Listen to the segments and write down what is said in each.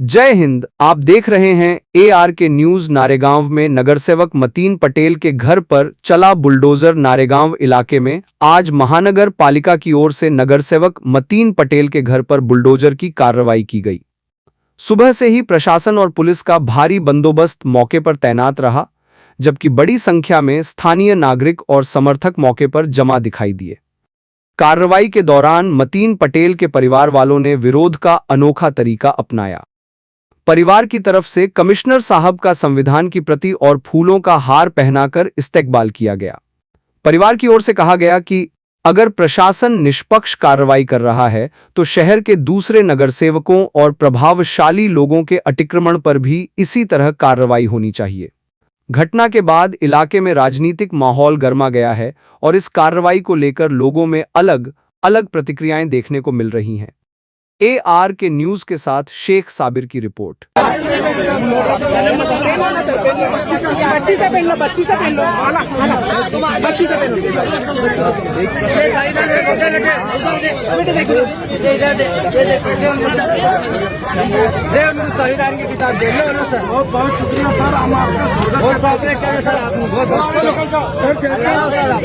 जय हिंद। आप देख रहे हैं ARK न्यूज। नारेगांव में नगरसेवक मतीन पटेल के घर पर चला बुलडोजर। नारेगांव इलाके में आज महानगर पालिका की ओर से नगरसेवक मतीन पटेल के घर पर बुलडोजर की कार्रवाई की गई। सुबह से ही प्रशासन और पुलिस का भारी बंदोबस्त मौके पर तैनात रहा, जबकि बड़ी संख्या में स्थानीय नागरिक और समर्थक मौके पर जमा दिखाई दिए। कार्रवाई के दौरान मतीन पटेल के परिवार वालों ने विरोध का अनोखा तरीका अपनाया। परिवार की तरफ से कमिश्नर साहब का संविधान की प्रति और फूलों का हार पहनाकर इस्तकबाल किया गया। परिवार की ओर से कहा गया कि अगर प्रशासन निष्पक्ष कार्रवाई कर रहा है तो शहर के दूसरे नगरसेवकों और प्रभावशाली लोगों के अतिक्रमण पर भी इसी तरह कार्रवाई होनी चाहिए। घटना के बाद इलाके में राजनीतिक माहौल गर्मा गया है और इस कार्रवाई को लेकर लोगों में अलग अलग प्रतिक्रियाएं देखने को मिल रही हैं। ARK न्यूज के साथ शेख साबिर की रिपोर्ट। संविधान की किताब दे लो ना सर। बहुत बहुत शुक्रिया सर, हम आपका स्वागत करते हैं सर। आपने बहुत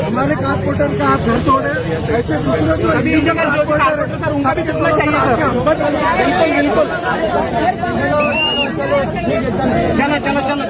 हमारे कारपोरेटर का आप घर तोड़े, ऐसे दूसरे को अभी जो कारपोरेटर सर उनका भी कितना चाहिए सर। बिल्कुल बिल्कुल, चला चला चला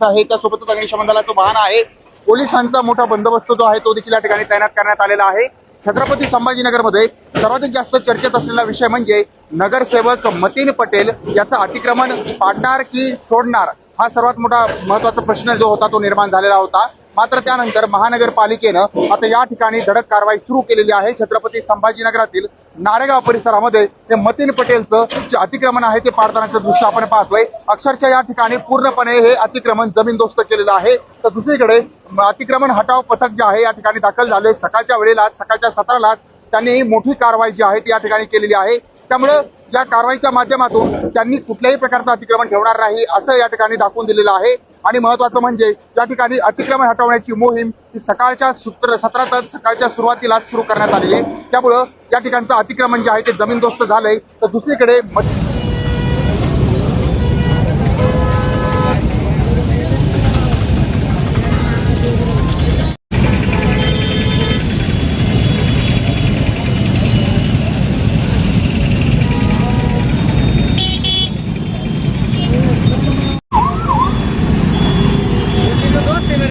आहे त्यासोबतच अग्निशमन दलाचं वाहन आहे, पोलिसांचा मोठा बंदोबस्त जो आहे तो देखील या ठिकाणी तैनात करण्यात आलेला आहे। छत्रपती संभाजीनगरमध्ये सर्वाधिक जास्त चर्चेत असलेला विषय म्हणजे नगरसेवक मतीन पटेल याचं अतिक्रमण पाडणार की सोडणार हा सर्वात मोठा महत्त्वाचा प्रश्न जो होता तो निर्माण झालेला होता। मात्र त्यानंतर महानगरपालिकेनं आता या ठिकाणी धडक कारवाई सुरू केलेली आहे। छत्रपती संभाजीनगरातील नारेगाव परिसरामध्ये हे मतीन पटेलचं जे अतिक्रमण आहे ते पाडतानाचं दृश्य आपण पाहतोय। अक्षरशः या ठिकाणी पूर्णपणे हे अतिक्रमण जमीनदोस्त केलेलं आहे। तर दुसरीकडे अतिक्रमण हटाव पथक जे आहे या ठिकाणी दाखल झाले। सकाळच्या वेळेलाच सकाळच्या सत्रालाच त्यांनी मोठी कारवाई जी आहे ती या ठिकाणी केलेली आहे। त्यामुळे या कारवाईच्या माध्यमातून त्यांनी कुठल्याही प्रकारचं अतिक्रमण ठेवणार नाही असं या ठिकाणी दाखवून दिलेलं आहे। आणि महत्त्वाचं म्हणजे या ठिकाणी अतिक्रमण हटवण्याची मोहीम ही सकाळच्या सत्रातच सकाळच्या सुरुवातीलाच सुरू करण्यात आली आहे। त्यामुळे या ठिकाणचं अतिक्रमण जे आहे ते जमीनदोस्त झालंय। तर दुसरीकडे